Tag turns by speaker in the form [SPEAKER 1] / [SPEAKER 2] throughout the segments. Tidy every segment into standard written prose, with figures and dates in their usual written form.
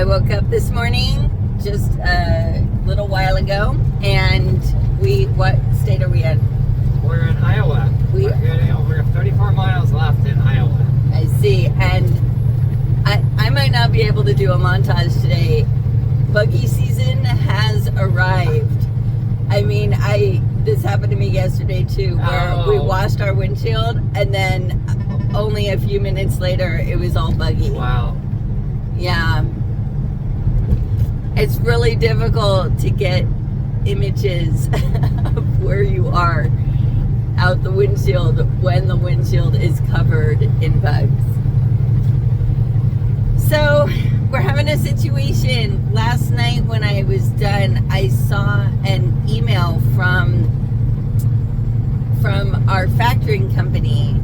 [SPEAKER 1] woke up this morning just a little while ago, and what state are we in?
[SPEAKER 2] We're in Iowa. We have 34 miles left in Iowa.
[SPEAKER 1] I see, and I might not be able to do a montage today. Buggy season has arrived. I mean, this happened to me yesterday too, where we washed our windshield, and then only a few minutes later, it was all buggy.
[SPEAKER 2] Wow.
[SPEAKER 1] Yeah. It's really difficult to get images of where you are out the windshield when the windshield is covered in bugs. So we're having a situation. Last night when I was done, I saw an email from our factoring company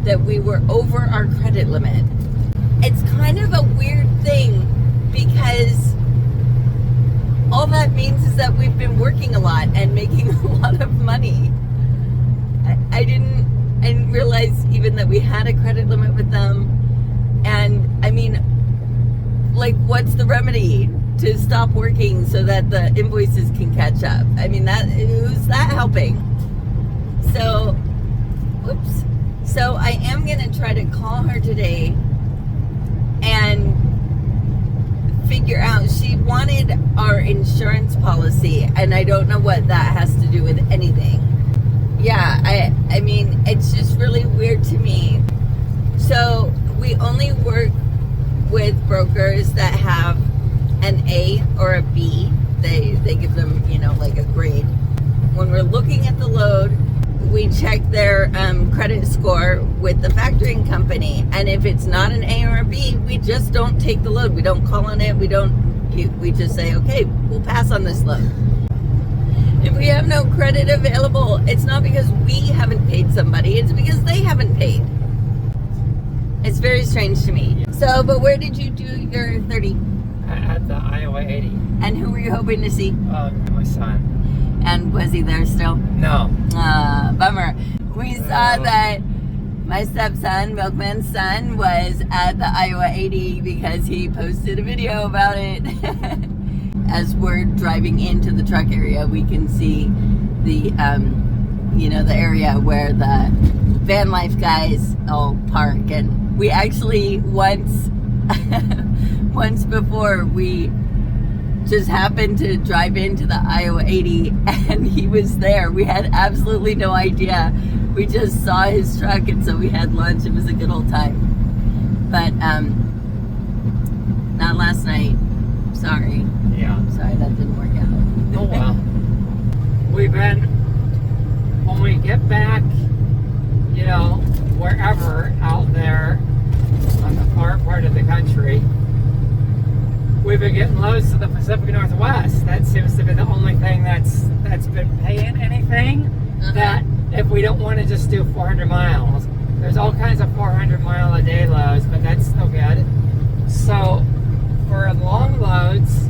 [SPEAKER 1] that we were over our credit limit. It's kind of a weird thing because all that means is that we've been working a lot and making a lot of money. I didn't realize even that we had a credit limit with them. And I mean, like, what's the remedy to stop working so that the invoices can catch up? I mean, who's that helping? So, whoops. So I am going to try to call her today and figure out. She wanted our insurance policy, and I don't know what that has to do with anything. Yeah, I mean, it's just really weird to me. So we only work with brokers that have an A or a B. They give them, like a grade. When we're looking at the load, we check their credit score with the factoring company, and if it's not an A or a B, we just don't take the load. We don't call on it. We just say, okay, we'll pass on this load. If we have no credit available, it's not because we haven't paid somebody, it's because they haven't paid. It's very strange to me. So, but where did you do your 30?
[SPEAKER 2] At the Iowa 80.
[SPEAKER 1] And who were you hoping to see?
[SPEAKER 2] My son.
[SPEAKER 1] And was he there still?
[SPEAKER 2] No.
[SPEAKER 1] Bummer. We saw that my stepson, Milkman's son, was at the Iowa 80 because he posted a video about it. As we're driving into the truck area, we can see the, the area where the van life guys all park. And we actually once before, we just happened to drive into the Iowa 80 and he was there. We had absolutely no idea. We just saw his truck, and so we had lunch. It was a good old time. But not last night. Sorry.
[SPEAKER 2] Yeah.
[SPEAKER 1] Sorry, that didn't work out.
[SPEAKER 2] Oh well. When we get back, wherever out there on the far part of the country, we've been getting loads to the Pacific Northwest. That seems to be the only thing that's been paying anything. That if we don't want to just do 400 miles, there's all kinds of 400-mile-a-day loads, but that's still good. So for long loads,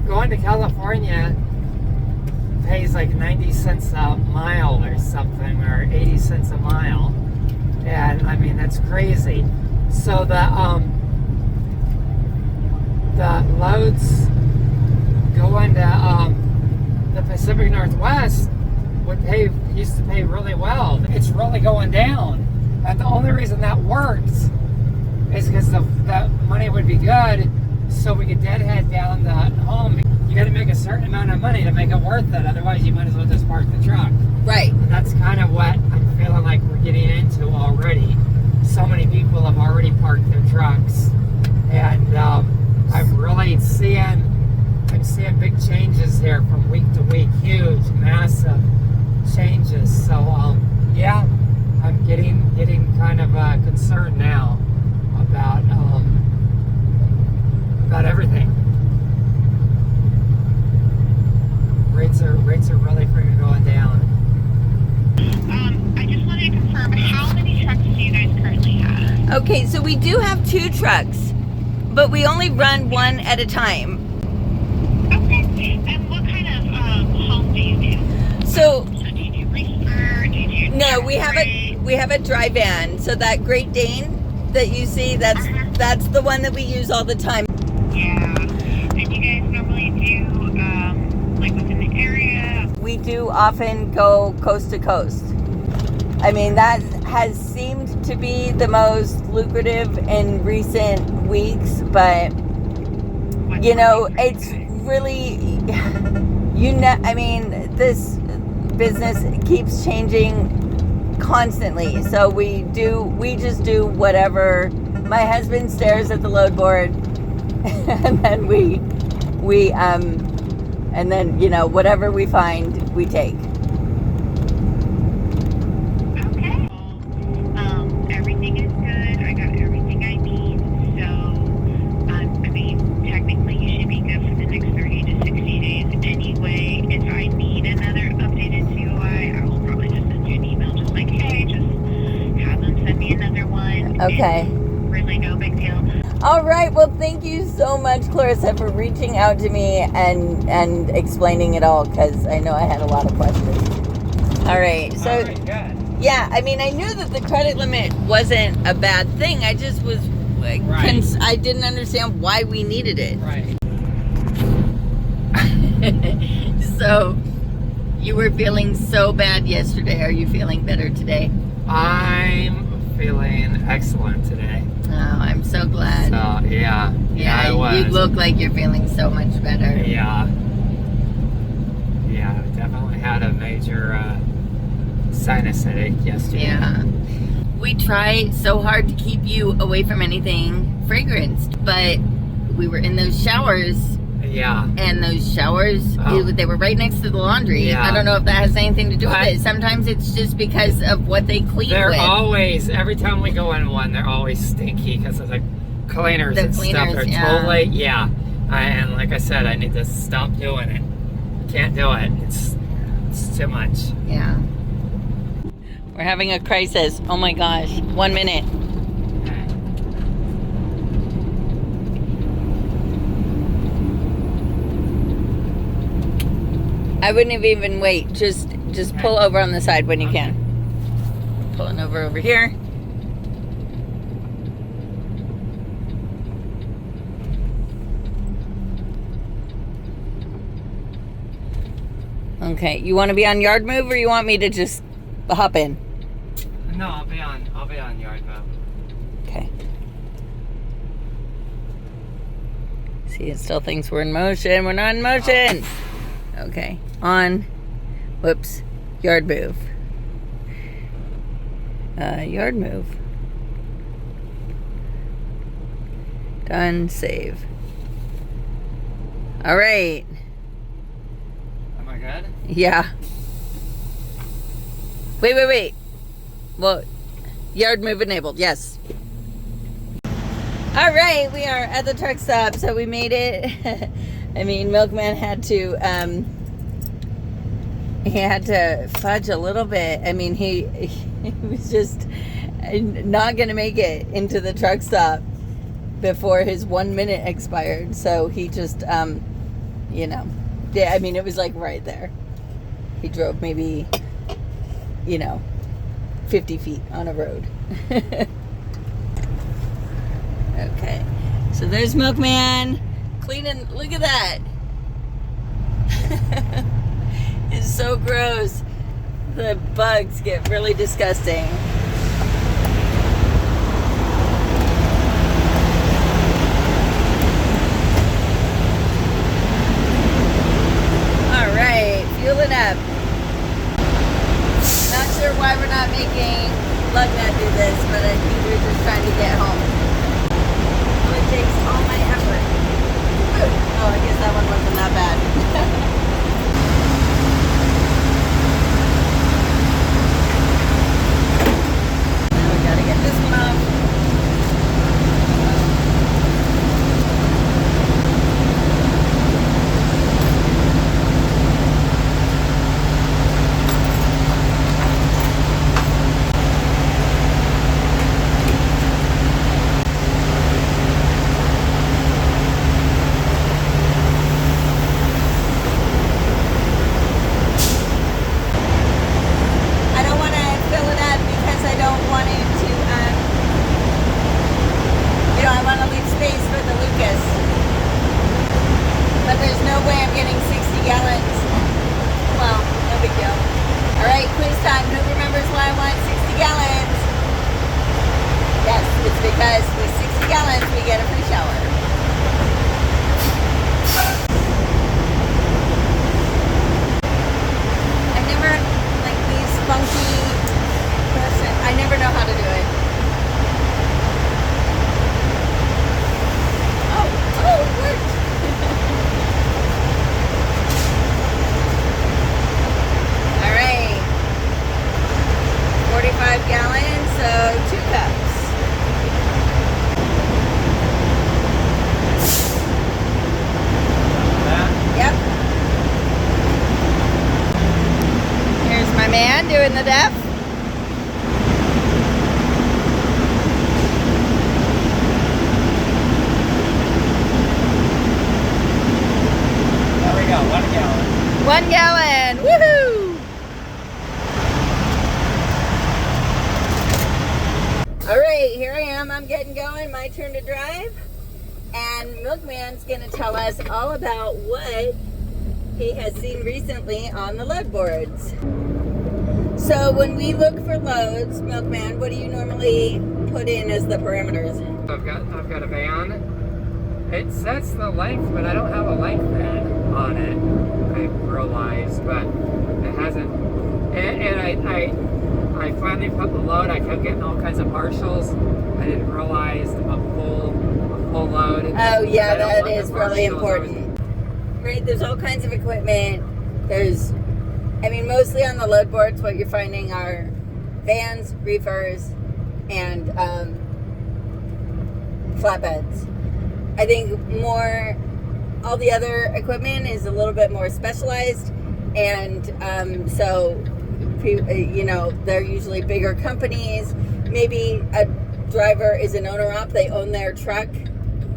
[SPEAKER 2] going to California pays like 90 cents a mile or something, or 80 cents a mile. And I mean, that's crazy. So the loads going to the Pacific Northwest used to pay really well. It's really going down. And the only reason that works is because the money would be good, so we could deadhead down the home. You got to make a certain amount of money to make it worth it. Otherwise, you might as well just park the truck. Right. And that's kind of what I'm feeling like we're getting into already. So many people have already parked their trucks, and I'm really seeing big changes here from week to week. Huge, massive changes. So yeah, I'm getting kind of concerned now about everything. Rates are really freaking going down.
[SPEAKER 3] I just wanted to confirm, how many trucks do you guys currently have?
[SPEAKER 1] Okay, so we do have 2 trucks, but we only run one at a time.
[SPEAKER 3] Okay, and what kind of haul do you do?
[SPEAKER 1] So
[SPEAKER 3] Do you do reefer? Do you do
[SPEAKER 1] no, we have
[SPEAKER 3] freight?
[SPEAKER 1] we have a dry van. So that Great Dane that you see, that's the one that we use all the time.
[SPEAKER 3] Yeah. And you guys normally do, like within the area?
[SPEAKER 1] We do often go coast to coast. I mean, that has seemed to be the most lucrative in recent weeks, but you know, it's really, I mean, this business keeps changing constantly. So we just do whatever. My husband stares at the load board, and then and then, you know, whatever we find, we take.
[SPEAKER 3] Okay. Everything is good. I got everything I need. So, I mean, technically you should be good for the next 30 to 60 days anyway. If I need another updated COI, I will probably just send you an email just like, hey, just have them send me another one.
[SPEAKER 1] Okay.
[SPEAKER 3] It's really no big deal.
[SPEAKER 1] All right. Well, thank you so much, Clarissa, for reaching out to me and explaining it all, because I know I had a lot of questions. All right. So,
[SPEAKER 2] All right, good.
[SPEAKER 1] yeah, I mean, I knew that the credit limit wasn't a bad thing. I just was, I didn't understand why we needed it.
[SPEAKER 2] Right.
[SPEAKER 1] So, you were feeling so bad yesterday. Are you feeling better today?
[SPEAKER 2] I'm feeling excellent today.
[SPEAKER 1] Oh, I'm so glad.
[SPEAKER 2] So, yeah.
[SPEAKER 1] Yeah,
[SPEAKER 2] I was.
[SPEAKER 1] you look like you're feeling so much better.
[SPEAKER 2] Yeah. Yeah, definitely had a major sinus headache yesterday.
[SPEAKER 1] Yeah. We try so hard to keep you away from anything fragranced, but we were in those showers,
[SPEAKER 2] Yeah.
[SPEAKER 1] and those showers, they were right next to the laundry.
[SPEAKER 2] Yeah.
[SPEAKER 1] I don't know if that has anything to do with it. Sometimes it's just because of what they clean
[SPEAKER 2] They're
[SPEAKER 1] with.
[SPEAKER 2] always, every time we go in one, they're always stinky because of the cleaners and stuff. They're totally, and like I said, I need to stop doing it. Can't do it. It's too much.
[SPEAKER 1] Yeah. We're having a crisis. Oh my gosh. 1 minute.
[SPEAKER 2] Okay.
[SPEAKER 1] I wouldn't even wait. Just pull over on the side when you
[SPEAKER 2] Okay.
[SPEAKER 1] can. Pulling over here. Okay, you want to be on yard move, or you want me to just hop in?
[SPEAKER 2] No, I'll be on yard move.
[SPEAKER 1] Okay. See, it still thinks we're in motion. We're not in motion. Okay, on. Whoops. Yard move. Yard move. Done. Save. All right.
[SPEAKER 2] Am I good?
[SPEAKER 1] Yeah. Wait. Well, yard move enabled. Yes. All right, we are at the truck stop, so we made it. I mean, Milkman had to fudge a little bit. I mean, he was just not gonna make it into the truck stop before his 1 minute expired. So he just, you know, yeah. I mean, it was like right there. He drove maybe, 50 feet on a road. Okay, so there's Milkman cleaning. Look at that. It's so gross. The bugs get really disgusting. All right, fueling up. Not sure why we're not making Lugnut do this, but I think we're just trying to get home. It takes all my effort. Oh, I guess that one wasn't that bad. Now we gotta get this one off. gallons, we get a free shower. I've never, like these funky, I never know how to do it. Oh, it worked. All right. 45 gallons, so 2 cups. Yep. Here's my man doing the def.
[SPEAKER 2] There we go, 1 gallon.
[SPEAKER 1] 1 gallon. Woohoo! All right, here I am. I'm getting going. My turn to drive. And Milkman's going to tell us all about what he has seen recently on the load boards. So when we look for loads, Milkman, what do you normally put in as the parameters?
[SPEAKER 2] I've got a van. It sets the length, but I don't have a length pad on it. I realized, but it hasn't. And I finally put the load. I kept getting all kinds of partials. I didn't realize a full load.
[SPEAKER 1] Oh yeah, that is really important. Right, there's all kinds of equipment. There's, I mean, mostly on the load boards, what you're finding are vans, reefers, and flatbeds. I think all the other equipment is a little bit more specialized, and so, you know, they're usually bigger companies. Maybe a driver is an owner-op, they own their truck.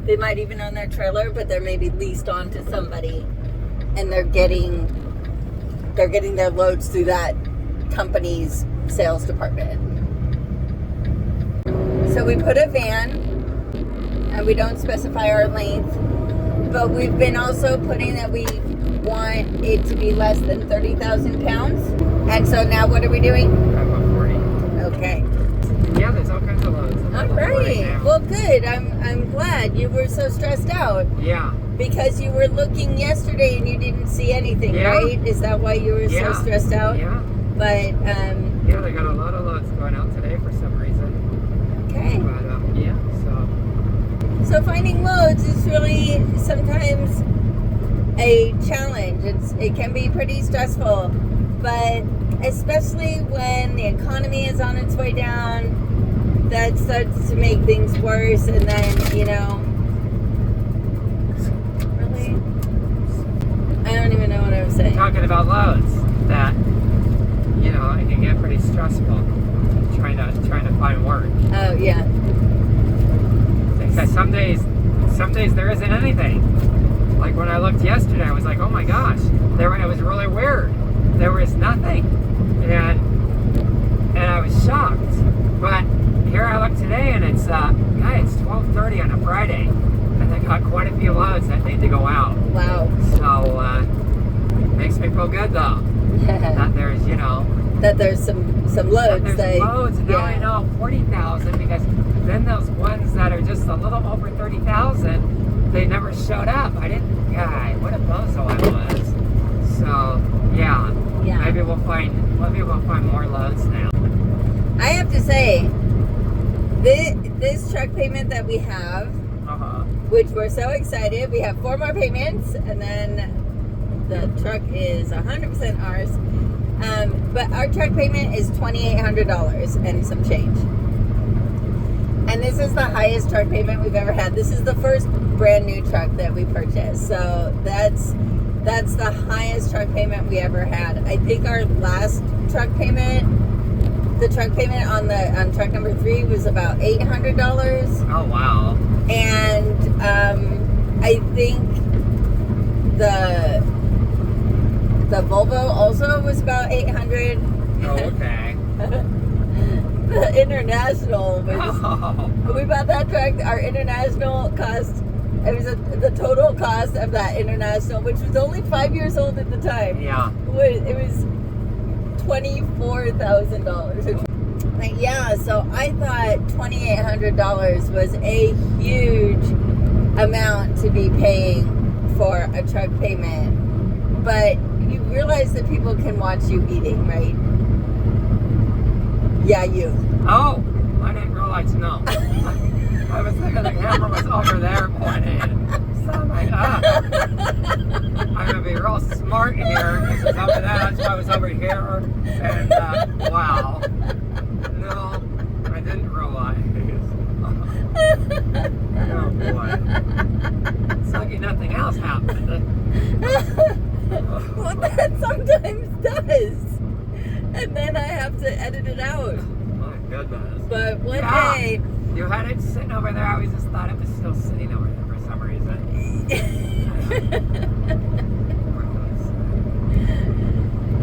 [SPEAKER 1] They might even own their trailer, but they're maybe leased on to somebody, and they're getting their loads through that company's sales department. So we put a van, and we don't specify our length, but we've been also putting that we want it to be less than 30,000 pounds. And so now what are we doing?
[SPEAKER 2] About 40.
[SPEAKER 1] Okay.
[SPEAKER 2] Yeah, there's all kinds of loads.
[SPEAKER 1] All right. Well, good. I'm glad. You were so stressed out.
[SPEAKER 2] Yeah.
[SPEAKER 1] Because you were looking yesterday and you didn't see anything, right? Is that why you were so stressed out?
[SPEAKER 2] Yeah.
[SPEAKER 1] But
[SPEAKER 2] yeah, they got a lot of loads going out today for some reason.
[SPEAKER 1] Okay.
[SPEAKER 2] But yeah,
[SPEAKER 1] so finding loads is really sometimes a challenge. It can be pretty stressful, but especially when the economy is on its way down, that starts to make things worse. And then, you know, really, I don't even know what I was saying.
[SPEAKER 2] talking about loads that, you know, it can get pretty stressful trying to find work.
[SPEAKER 1] Oh yeah.
[SPEAKER 2] Because some days there isn't anything. Like when I looked yesterday, I was like, oh my gosh, it was really weird. There was nothing, and I was shocked. But here I look today, and it's 12:30 on a Friday, and they got quite a few loads that need to go out.
[SPEAKER 1] Wow.
[SPEAKER 2] So makes me feel good though. That there's, you know,
[SPEAKER 1] that there's some loads.
[SPEAKER 2] There's loads. Now I know 40,000, because then those ones that are just a little over 30,000, they never showed up. I didn't. God, what a bozo I was. So yeah. Maybe we'll find more loads now.
[SPEAKER 1] I have to say, this truck payment that we have, which we're so excited, we have 4 more payments, and then the truck is 100% ours. But our truck payment is $2,800 and some change. And this is the highest truck payment we've ever had. This is the first brand new truck that we purchased. So that's the highest truck payment we ever had. I think our last truck payment, the truck payment on truck number 3 was about $800.
[SPEAKER 2] Oh wow.
[SPEAKER 1] And I think the Volvo also was about $800.
[SPEAKER 2] Oh, okay.
[SPEAKER 1] The International was, we bought that truck, our International cost, it was the total cost of that International, which was only 5 years old at the time.
[SPEAKER 2] Yeah.
[SPEAKER 1] It was $24,000. Thank yeah, so I thought $2,800 was a huge amount to be paying for a truck payment. But you realize that people can watch you eating, right? Yeah, you.
[SPEAKER 2] Oh, I didn't realize, no. I was thinking the camera was over there pointing. So I'm like, I'm going to be real smart here. Because it's over there, that's why I was over here. And, wow. No, I didn't realize. Oh, boy. It's lucky nothing else happened.
[SPEAKER 1] Well, that sometimes does. And then I have to edit it out.
[SPEAKER 2] My goodness.
[SPEAKER 1] But one
[SPEAKER 2] Yeah.
[SPEAKER 1] day...
[SPEAKER 2] You had it sitting over there. I always just thought it was still sitting over there for some reason.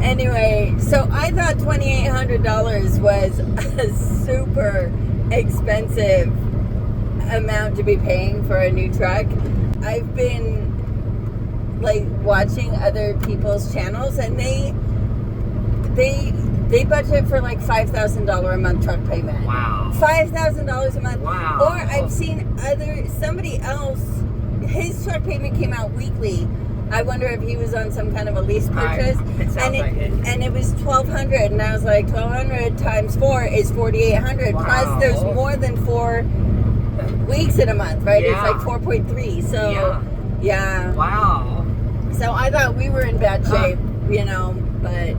[SPEAKER 1] Anyway, so I thought $2,800 was a super expensive amount to be paying for a new truck. I've been like watching other people's channels, and they budget for like $5,000 a month truck payment.
[SPEAKER 2] Wow.
[SPEAKER 1] $5,000 a month.
[SPEAKER 2] Wow.
[SPEAKER 1] Or I've seen somebody else, his truck payment came out weekly. I wonder if he was on some kind of a lease purchase.
[SPEAKER 2] It sounds like it.
[SPEAKER 1] And it was $1,200, and I was like, 1,200 times 4 is $4,800.
[SPEAKER 2] Wow.
[SPEAKER 1] Plus, there's more than 4 weeks in a month, right?
[SPEAKER 2] Yeah.
[SPEAKER 1] It's like 4.3. So, yeah.
[SPEAKER 2] Wow.
[SPEAKER 1] So I thought we were in bad shape, you know, but.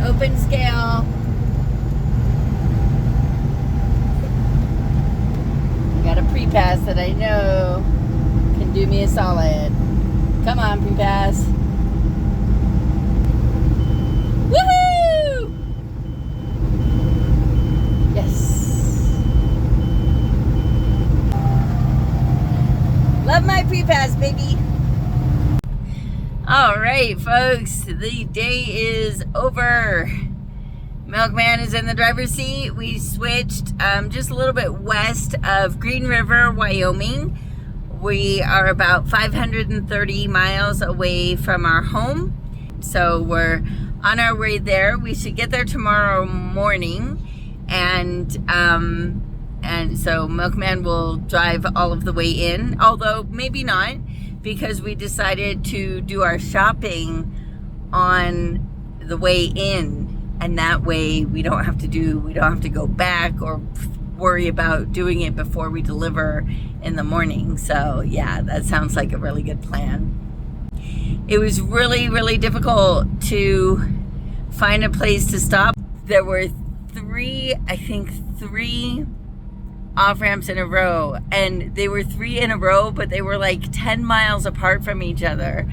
[SPEAKER 1] Open scale. Got a pre-pass that I know can do me a solid. Come on, pre-pass. Woohoo! Yes. Love my pre-pass, baby. All right, folks, the day is over. Milkman is in the driver's seat. We switched just a little bit west of Green River, Wyoming. We are about 530 miles away from our home. So we're on our way there. We should get there tomorrow morning. And And so Milkman will drive all of the way in, although maybe not, because we decided to do our shopping on the way in, and that way we don't have to go back or worry about doing it before we deliver in the morning. So yeah, that sounds like a really good plan. It was really, really difficult to find a place to stop. There were three off-ramps in a row, and they were 3 in a row, but they were like 10 miles apart from each other,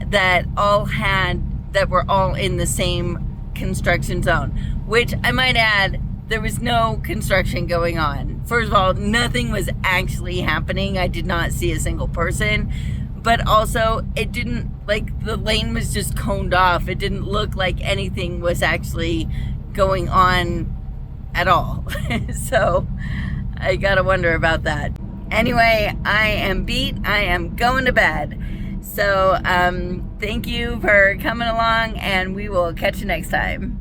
[SPEAKER 1] that were all in the same construction zone, which I might add, there was no construction going on. First of all, nothing was actually happening. I did not see a single person, but also it didn't, like, the lane was just coned off. It didn't look like anything was actually going on at all. So I gotta wonder about that. Anyway, I am beat. I am going to bed. So thank you for coming along, and we will catch you next time.